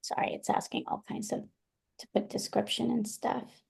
Sorry, it's asking all kinds of to put description and stuff.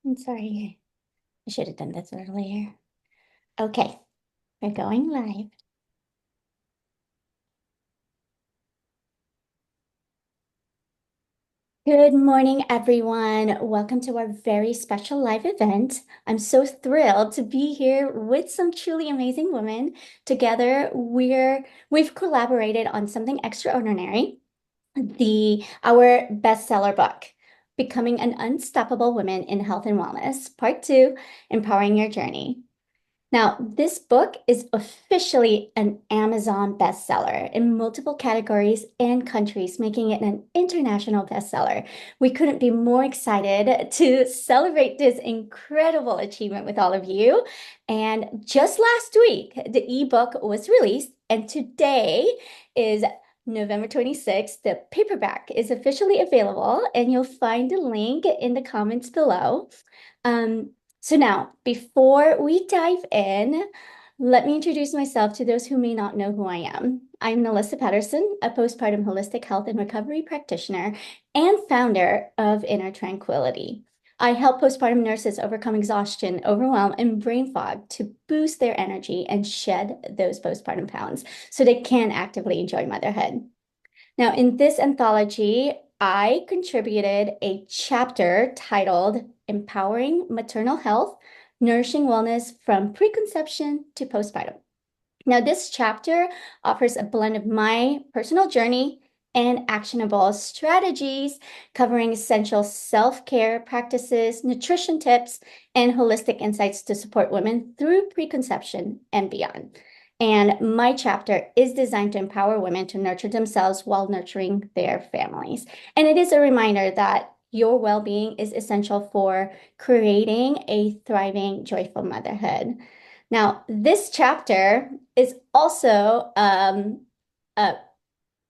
I'm sorry. I should have done this earlier. Okay, we're going live. Good morning, everyone. Welcome to our very special live event. I'm so thrilled to be here with some truly amazing women. Together, we've collaborated on something extraordinary, our bestseller book, Becoming an Unstoppable Woman in Health and Wellness, Part 2, Empowering Your Journey. Now, this book is officially an Amazon bestseller in multiple categories and countries, making it an international bestseller. We couldn't be more excited to celebrate this incredible achievement with all of you. And just last week, the ebook was released, and today is November 26th. The paperback is officially available, and you'll find the link in the comments below. Um, so now, before we dive in, let me introduce myself to those who may not know who I am. I'm Melissa Patterson, a postpartum holistic health and recovery practitioner and founder of Inner Tranquility. I help postpartum nurses overcome exhaustion, overwhelm, and brain fog to boost their energy and shed those postpartum pounds so they can actively enjoy motherhood. Now, in this anthology, I contributed a chapter titled Empowering Maternal Health, Nourishing Wellness from Preconception to Postpartum. Now, this chapter offers a blend of my personal journey and actionable strategies covering essential self-care practices, nutrition tips, and holistic insights to support women through preconception and beyond. And my chapter is designed to empower women to nurture themselves while nurturing their families. And it is a reminder that your well-being is essential for creating a thriving, joyful motherhood. Now, this chapter is also a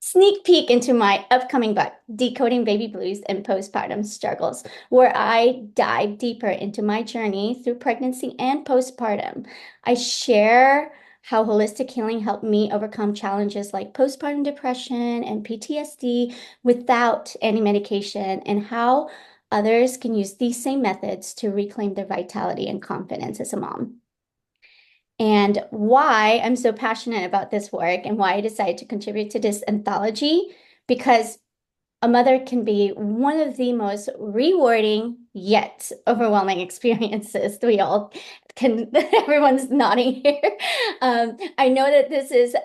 sneak peek into my upcoming book, Decoding Baby Blues and Postpartum Struggles, where I dive deeper into my journey through pregnancy and postpartum. I share how holistic healing helped me overcome challenges like postpartum depression and PTSD without any medication, and how others can use these same methods to reclaim their vitality and confidence as a mom. And why I'm so passionate about this work and why I decided to contribute to this anthology, because a mother can be one of the most rewarding yet overwhelming experiences. We all can, everyone's nodding here. I know that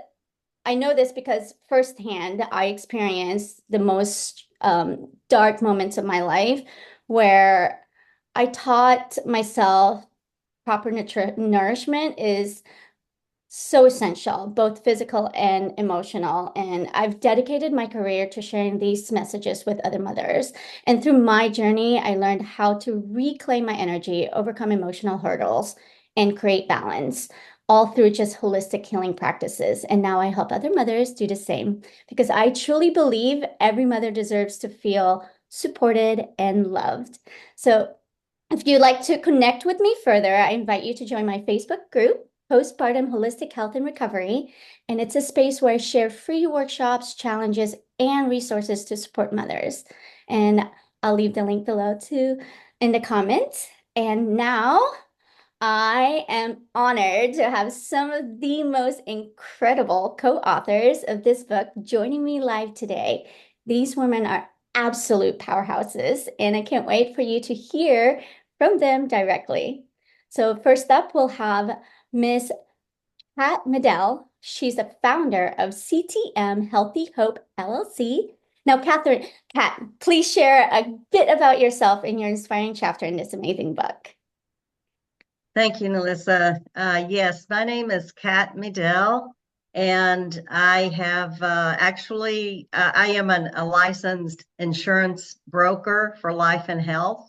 I know this because firsthand I experienced the most dark moments of my life where I taught myself proper nourishment is so essential, both physical and emotional. And I've dedicated my career to sharing these messages with other mothers. And through my journey, I learned how to reclaim my energy, overcome emotional hurdles, and create balance, all through just holistic healing practices. And now I help other mothers do the same because I truly believe every mother deserves to feel supported and loved. So if you'd like to connect with me further, I invite you to join my Facebook group, Postpartum Holistic Health and Recovery. And it's a space where I share free workshops, challenges, and resources to support mothers. And I'll leave the link below too in the comments. And now I am honored to have some of the most incredible co-authors of this book joining me live today. These women are absolute powerhouses, and I can't wait for you to hear from them directly. So first up, we'll have Miss Pat Medell. She's the founder of CTM Healthy Hope LLC. Now, Kat, please share a bit about yourself and your inspiring chapter in this amazing book. Thank you, Melissa. Yes, my name is Kat Medell, and I have I am a licensed insurance broker for life and health.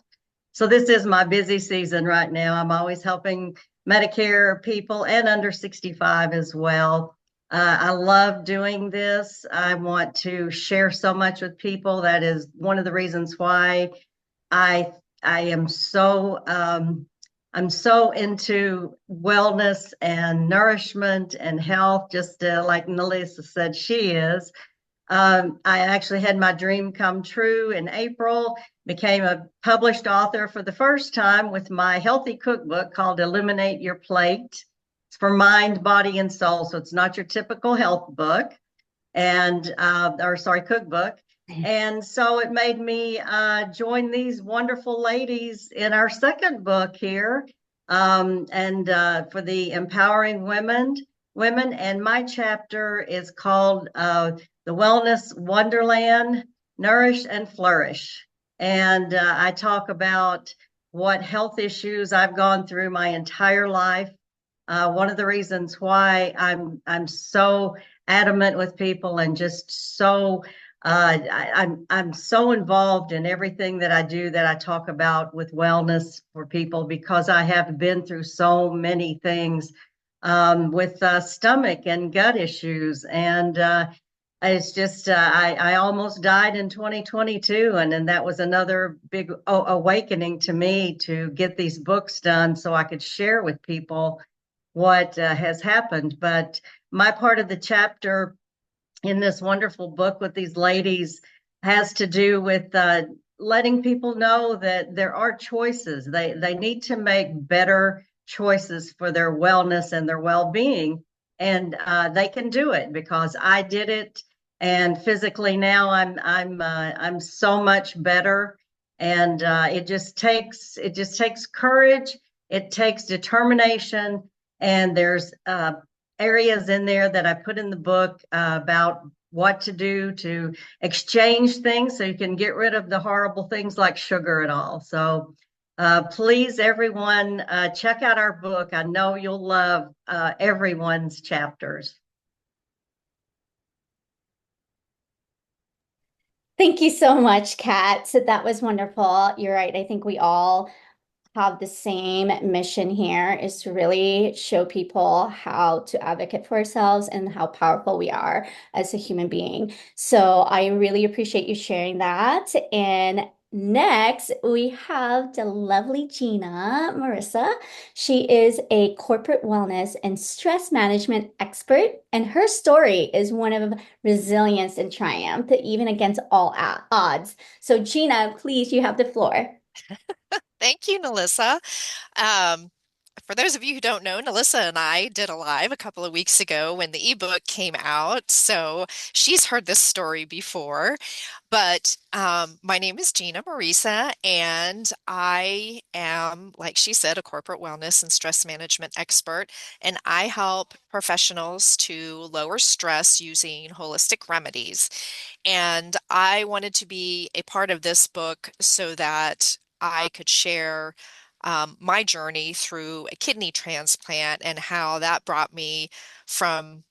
So this is my busy season right now. I'm always helping Medicare people and under 65 as well. I love doing this. I want to share so much with people. That is one of the reasons why I I am I'm so into wellness and nourishment and health, just like Melissa said she is. I actually had my dream come true in April, became a published author for the first time with my healthy cookbook called Illuminate Your Plate. It's for mind, body, and soul. So it's not your typical health book and or sorry, cookbook. And so it made me join these wonderful ladies in our second book here, and for the empowering women. And my chapter is called "The Wellness Wonderland: Nourish and Flourish." And I talk about what health issues I've gone through my entire life. One of the reasons why I'm so adamant with people and just so I'm so involved in everything that I do, that I talk about with wellness for people, because I have been through so many things with stomach and gut issues. And it's just I almost died in 2022, and then that was another big awakening to me to get these books done so I could share with people what has happened. But my part of the chapter in this wonderful book with these ladies has to do with letting people know that there are choices. They need to make better choices for their wellness and their well-being, and they can do it because I did it. And physically now I'm so much better. And it just takes courage. It takes determination. And there's areas in there that I put in the book about what to do to exchange things so you can get rid of the horrible things like sugar and all. So please, everyone, check out our book. I know you'll love everyone's chapters. Thank you so much, Kat. So that was wonderful. You're right. I think we all have the same mission here, is to really show people how to advocate for ourselves and how powerful we are as a human being. So I really appreciate you sharing that. And next, we have the lovely Gina Marissa. She is a corporate wellness and stress management expert, and her story is one of resilience and triumph, even against all odds. So, Gina, please, you have the floor. Thank you, Nalissa. Um, for those of you who don't know, Nalissa and I did a live a couple of weeks ago when the ebook came out. So she's heard this story before. But my name is Gina Marisa, and I am, like she said, a corporate wellness and stress management expert. And I help professionals to lower stress using holistic remedies. And I wanted to be a part of this book so that I could share my journey through a kidney transplant and how that brought me from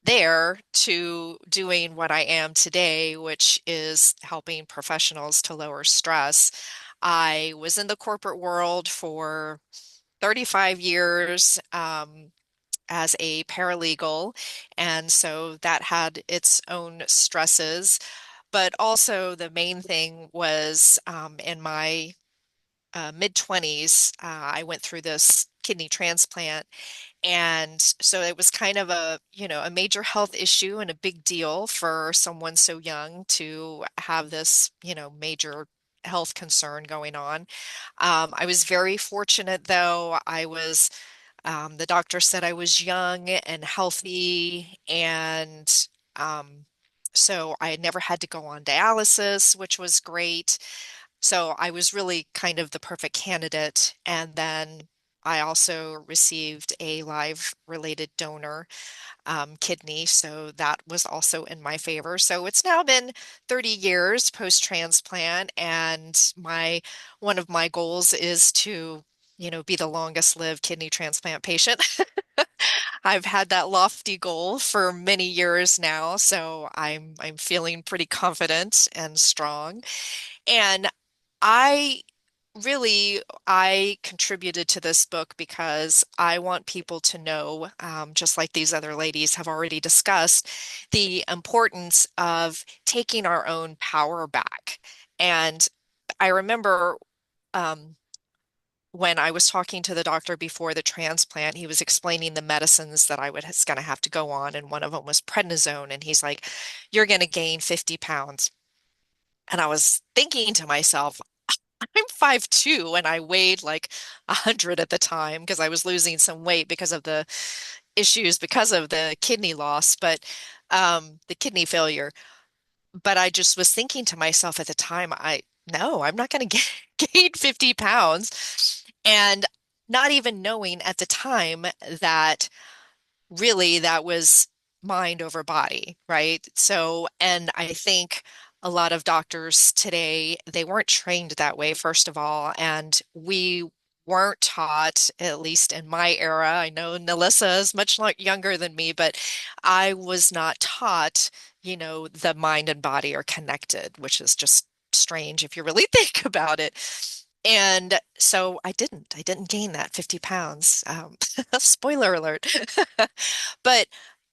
there to doing what I am today, which is helping professionals to lower stress. I was in the corporate world for 35 years as a paralegal, and so that had its own stresses. But also, the main thing was in my mid 20s, I went through this kidney transplant. And so it was kind of a major health issue and a big deal for someone so young to have this, major health concern going on. I was very fortunate, though. The doctor said I was young and healthy, and um, so I had never had to go on dialysis, which was great. So I was really kind of the perfect candidate. And then I also received a live related donor kidney, so that was also in my favor. So it's now been 30 years post-transplant, and my one of my goals is to, be the longest lived kidney transplant patient. I've had that lofty goal for many years now, so I'm feeling pretty confident and strong. And I I contributed to this book because I want people to know, just like these other ladies have already discussed, the importance of taking our own power back. And I remember um, when I was talking to the doctor before the transplant, he was explaining the medicines that I was going to have to go on, and one of them was prednisone, and he's like, "You're going to gain 50 pounds." And I was thinking to myself, I'm 5'2" and I weighed like 100 at the time because I was losing some weight because of the issues because of the kidney loss, but the kidney failure. But I just was thinking to myself at the time, no, I'm not going to gain 50 pounds. And not even knowing at the time that really that was mind over body, right? So, and I think a lot of doctors today, they weren't trained that way, first of all, and we weren't taught, at least in my era. I know Nalissa is much younger than me, but I was not taught, the mind and body are connected, which is just strange if you really think about it. And so I didn't gain that 50 pounds. Spoiler alert. But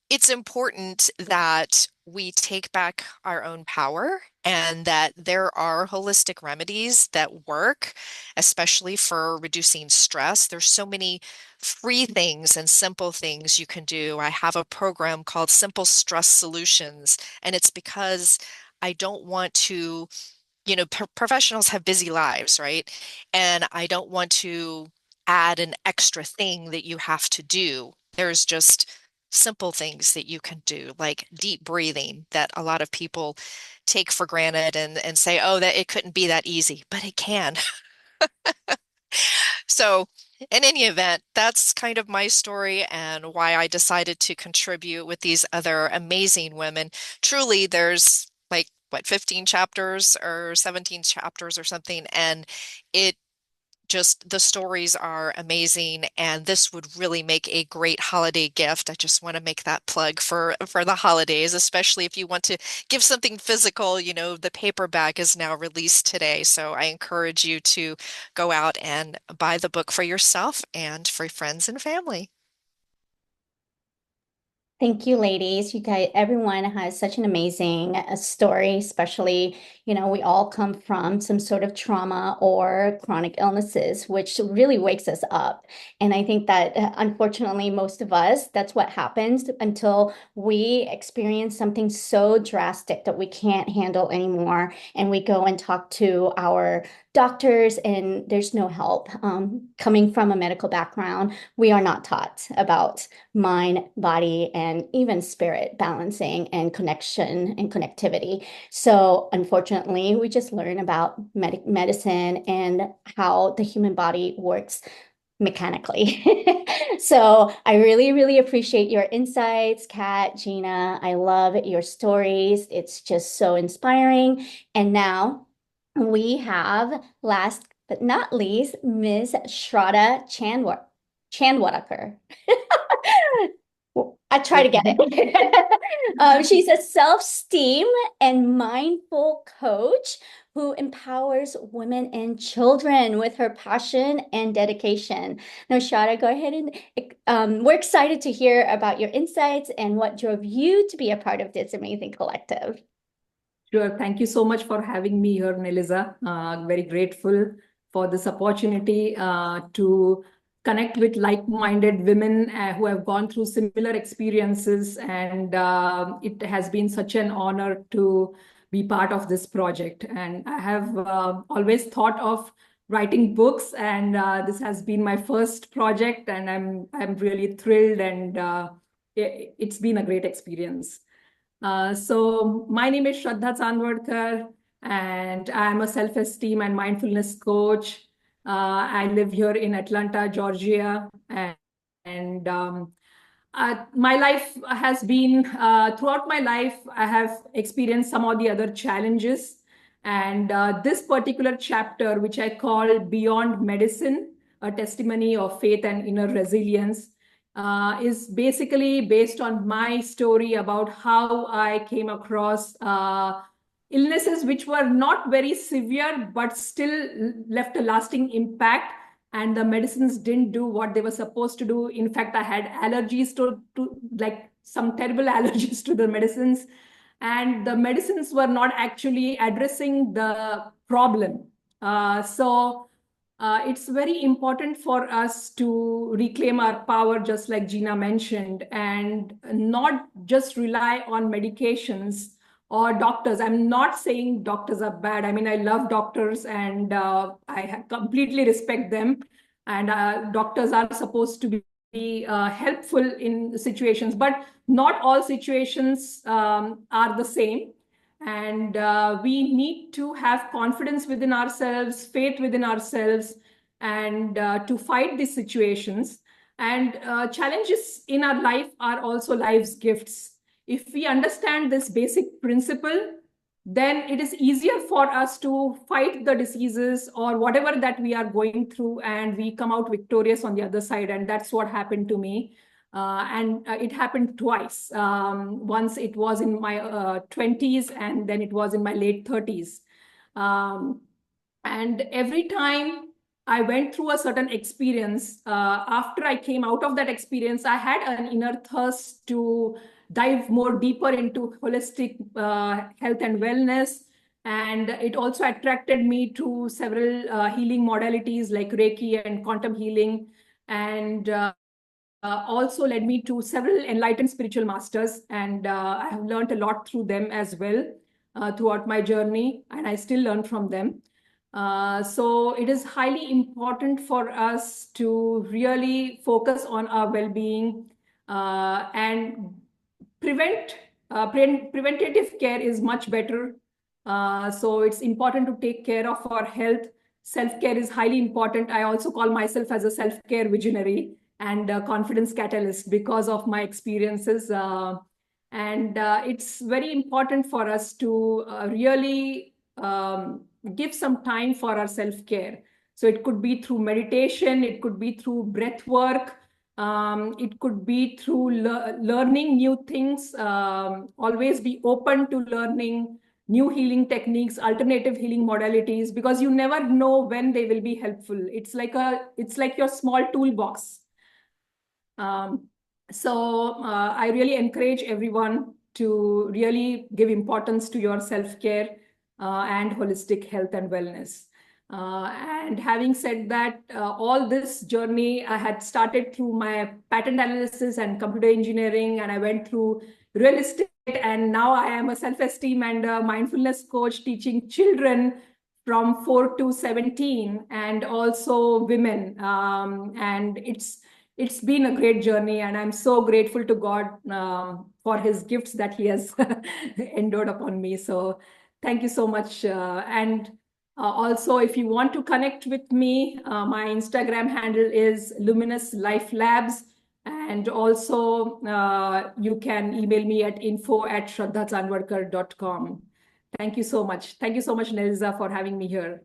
it's important that we take back our own power and that there are holistic remedies that work, especially for reducing stress. There's so many free things and simple things you can do. I have a program called Simple Stress Solutions, and it's because I don't want to, professionals have busy lives, right? And I don't want to add an extra thing that you have to do. There's just simple things that you can do, like deep breathing, that a lot of people take for granted and say, oh, that it couldn't be that easy, but it can. So, in any event, that's kind of my story and why I decided to contribute with these other amazing women. Truly, there's like, what, 15 chapters or 17 chapters or something, and it just the stories are amazing, and this would really make a great holiday gift. I just want to make that plug for the holidays, especially if you want to give something physical. The paperback is now released today, so I encourage you to go out and buy the book for yourself and for friends and family. Thank you, ladies. You guys, everyone has such an amazing story, especially, we all come from some sort of trauma or chronic illnesses, which really wakes us up. And I think that unfortunately, most of us, that's what happens until we experience something so drastic that we can't handle anymore. And we go and talk to our doctors, and there's no help. Coming from a medical background, we are not taught about mind, body, and even spirit balancing and connection and connectivity. So unfortunately, we just learn about medicine and how the human body works mechanically. So I really, really appreciate your insights, Kat, Gina. I love your stories. It's just so inspiring. And now we have, last but not least, Ms. Shraddha Chandwalkar. I try to get it. She's a self-esteem and mindful coach who empowers women and children with her passion and dedication. Now, Shada, go ahead and we're excited to hear about your insights and what drove you to be a part of this amazing collective. Sure. Thank you so much for having me here, Nelisa. Very grateful for this opportunity to connect with like-minded women who have gone through similar experiences. And it has been such an honor to be part of this project. And I have always thought of writing books, and this has been my first project, and I'm really thrilled, and it's been a great experience. So my name is Shraddha Chandwalkar, and I'm a self-esteem and mindfulness coach. I live here in Atlanta, Georgia, and my life has been, throughout my life, I have experienced some of the other challenges. And this particular chapter, which I call Beyond Medicine, a testimony of faith and inner resilience, is basically based on my story about how I came across illnesses which were not very severe, but still left a lasting impact. And the medicines didn't do what they were supposed to do. In fact, I had allergies to like some terrible allergies to the medicines. And the medicines were not actually addressing the problem. So it's very important for us to reclaim our power, just like Gina mentioned, and not just rely on medications or doctors. I'm not saying doctors are bad. I mean, I love doctors and I completely respect them. And doctors are supposed to be helpful in situations, but not all situations are the same. And we need to have confidence within ourselves, faith within ourselves, and to fight these situations. And challenges in our life are also life's gifts. If we understand this basic principle, then it is easier for us to fight the diseases or whatever that we are going through, and we come out victorious on the other side. And that's what happened to me. And it happened twice. Once it was in my 20s, and then it was in my late 30s. And every time I went through a certain experience, after I came out of that experience, I had an inner thirst to dive more deeper into holistic health and wellness. And it also attracted me to several healing modalities like Reiki and quantum healing. And also led me to several enlightened spiritual masters. And I have learned a lot through them as well throughout my journey, and I still learn from them. So it is highly important for us to really focus on our well-being and preventative care is much better. So it's important to take care of our health. Self-care is highly important. I also call myself as a self-care visionary and a confidence catalyst because of my experiences. And it's very important for us to really give some time for our self-care. So it could be through meditation, it could be through breath work, it could be through learning new things. Always be open to learning new healing techniques, alternative healing modalities, because you never know when they will be helpful. It's like your small toolbox. So I really encourage everyone to really give importance to your self-care and holistic health and wellness. And having said that, all this journey I had started through my patent analysis and computer engineering, and I went through real estate, and now I am a self-esteem and a mindfulness coach teaching children from 4 to 17 and also women. And it's been a great journey, and I'm so grateful to God for his gifts that he has endowed upon me. So thank you so much. And also, if you want to connect with me, my Instagram handle is Luminous Life Labs. And also, you can email me at info@shraddhachandwarkar.com. Thank you so much. Thank you so much, Nelza, for having me here.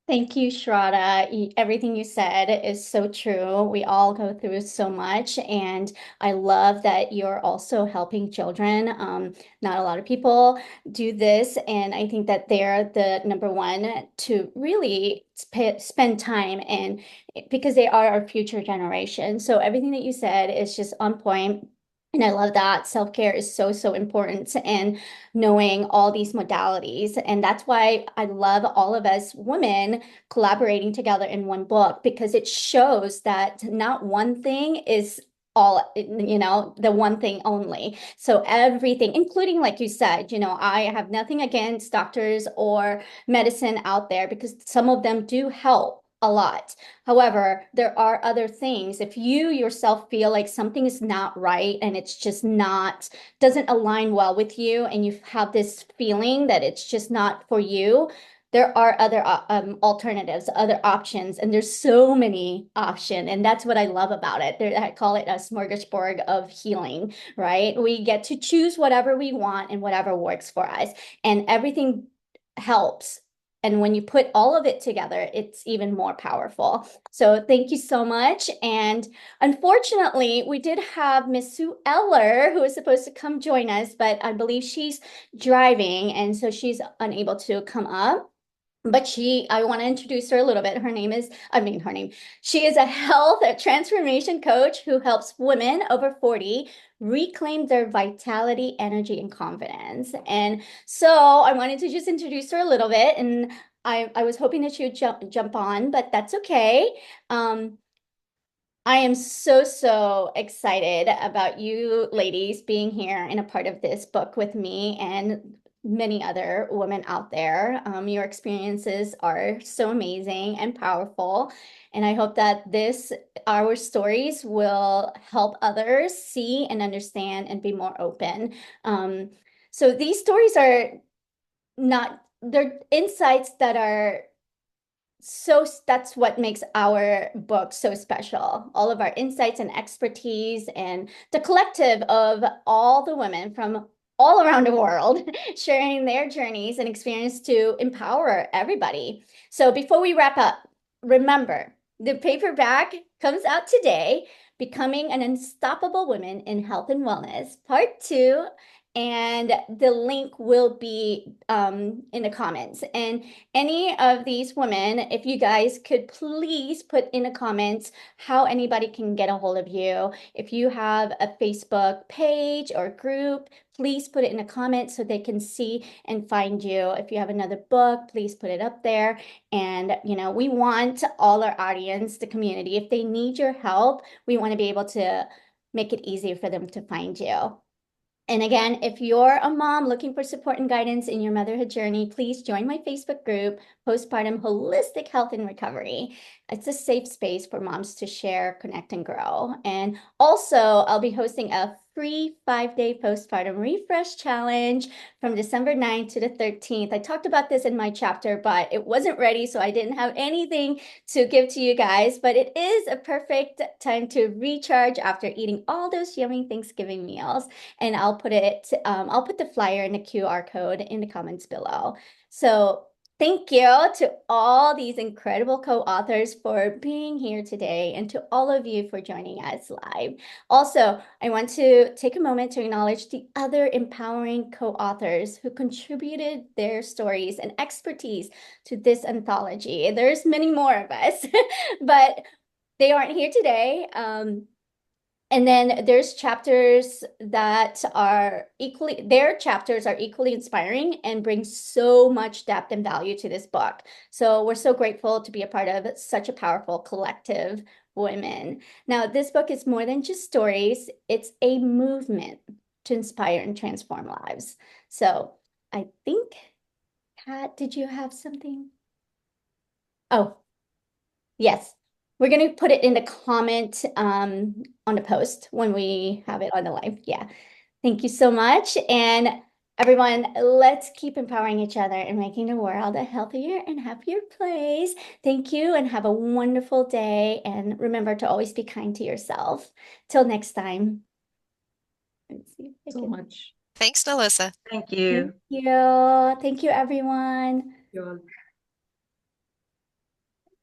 Thank you, Shraddha. Everything you said is so true. We all go through so much, and I love that you're also helping children. Not a lot of people do this, and I think that they're the number one to really spend time and because they are our future generation. So everything that you said is just on point. And I love that self-care is so, so important and knowing all these modalities. And that's why I love all of us women collaborating together in one book because it shows that not one thing is all, the one thing only. So everything, including, like you said, I have nothing against doctors or medicine out there because some of them do help a lot. However, there are other things. If you yourself feel like something is not right and it's just doesn't align well with you, and you have this feeling that it's just not for you, there are other alternatives, other options, and there's so many options. And that's what I love about it. I call it a smorgasbord of healing, right? We get to choose whatever we want and whatever works for us, and everything helps. And when you put all of it together, it's even more powerful. So thank you so much. And unfortunately, we did have Miss Sue Eller, who was supposed to come join us, but I believe she's driving, and so she's unable to come up. But I want to introduce her a little bit. She is a health transformation coach who helps women over 40 reclaim their vitality, energy, and confidence. And so I wanted to just introduce her a little bit. And I was hoping that she would jump on, but that's okay. I am so excited about you ladies being here and a part of this book with me and many other women out there. Your experiences are so amazing and powerful. And I hope that our stories will help others see and understand and be more open. So these stories are they're insights that are so that's what makes our book so special. All of our insights and expertise and the collective of all the women from all around the world sharing their journeys and experience to empower everybody. So before we wrap up, remember, the paperback comes out today, Becoming an Unstoppable Woman in Health and Wellness, Part 2. And the link will be in the comments. And any of these women, if you guys could please put in the comments how anybody can get a hold of you. If you have a Facebook page or group, please put it in the comments so they can see and find you. If you have another book, please put it up there. And, we want all our audience, the community, if they need your help, we want to be able to make it easier for them to find you. And again, if you're a mom looking for support and guidance in your motherhood journey, please join my Facebook group, Postpartum Holistic Health and Recovery. It's a safe space for moms to share, connect, and grow. And also, I'll be hosting a free 5-day postpartum refresh challenge from December 9th to the 13th. I talked about this in my chapter, but it wasn't ready, so I didn't have anything to give to you guys. But it is a perfect time to recharge after eating all those yummy Thanksgiving meals. And I'll put the flyer and the QR code in the comments below. So thank you to all these incredible co-authors for being here today and to all of you for joining us live. Also, I want to take a moment to acknowledge the other empowering co-authors who contributed their stories and expertise to this anthology. There's many more of us, but they aren't here today. And then there's chapters that their chapters are equally inspiring and bring so much depth and value to this book. So we're so grateful to be a part of such a powerful collective women. Now, this book is more than just stories. It's a movement to inspire and transform lives. So I think, Kat, did you have something? Oh, yes. We're going to put it in the comment on the post when we have it on the live. Yeah. Thank you so much. And everyone, let's keep empowering each other and making the world a healthier and happier place. Thank you and have a wonderful day. And remember to always be kind to yourself. Till next time. Let's see if I So can- much. Thanks, Melissa. Thank you. Thank you. Thank you, everyone. You all.